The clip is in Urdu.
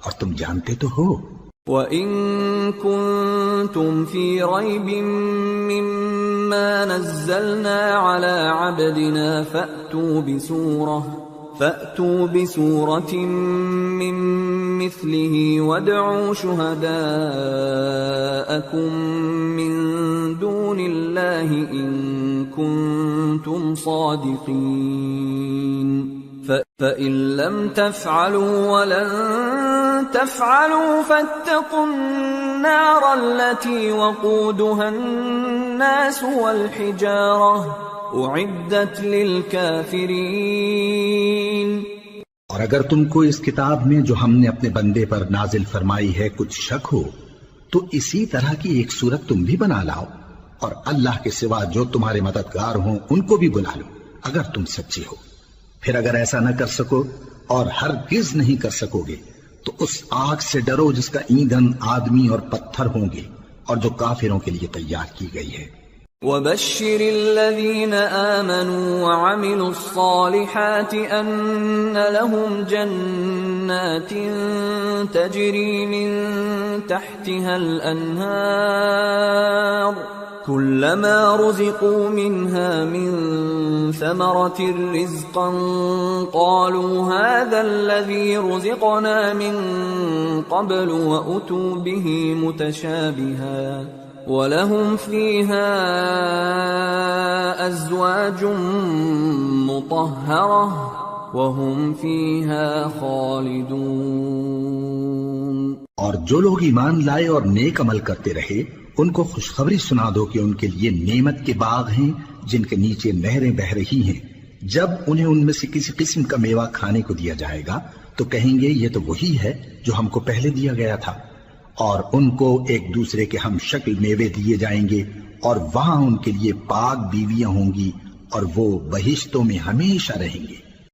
اور تم جانتے تو ہو۔ وَإِن كُنتُمْ فِي رَيْبٍ مِّمَّا نَزَّلْنَا عَلَىٰ عَبْدِنَا فَأْتُوا بِسُورَةٍ مِّن مِّثْلِهِ وَادْعُوا شُهَدَاءَكُم مِّن دُونِ اللَّهِ إِن كُنتُمْ صَادِقِينَ فَإِن لَّمْ تَفْعَلُوا وَلَن تَفْعَلُوا فَاتَّقُوا النَّارَ الَّتِي وَقُودُهَا النَّاسُ وَالْحِجَارَةُ اعدت للکافرین۔ اور اگر تم کو اس کتاب میں جو ہم نے اپنے بندے پر نازل فرمائی ہے کچھ شک ہو تو اسی طرح کی ایک صورت تم بھی بنا لاؤ، اور اللہ کے سوا جو تمہارے مددگار ہوں ان کو بھی بلا لو اگر تم سچے ہو۔ پھر اگر ایسا نہ کر سکو اور ہرگز نہیں کر سکو گے تو اس آگ سے ڈرو جس کا ایندھن آدمی اور پتھر ہوں گے اور جو کافروں کے لیے تیار کی گئی ہے۔ وَبَشِّرِ الَّذِينَ آمَنُوا وَعَمِلُوا الصَّالِحَاتِ أَنَّ لَهُمْ جَنَّاتٍ تَجْرِي مِن تَحْتِهَا الْأَنْهَارُ كُلَّمَا رُزِقُوا مِنْهَا مِن ثَمَرَةٍ رِزْقًا قَالُوا هَذَا الَّذِي رُزِقْنَا مِن قَبْلُ وَأُتُوا بِهِ مُتَشَابِهًا وَلَهُمْ فِيهَا أَزْوَاجٌ مُطَهَّرَةٌ وَهُمْ فِيهَا خَالِدُونَ۔ اور جو لوگ ایمان لائے اور نیک عمل کرتے رہے ان کو خوشخبری سنا دو کہ ان کے لیے نعمت کے باغ ہیں جن کے نیچے نہریں بہہ رہی ہیں۔ جب انہیں ان میں سے کسی قسم کا میوہ کھانے کو دیا جائے گا تو کہیں گے یہ تو وہی ہے جو ہم کو پہلے دیا گیا تھا، اور ان کو ایک دوسرے کے ہم شکل میوے دیے جائیں گے، اور وہاں ان کے لیے پاک بیویاں ہوں گی اور وہ بہشتوں میں ہمیشہ رہیں گے۔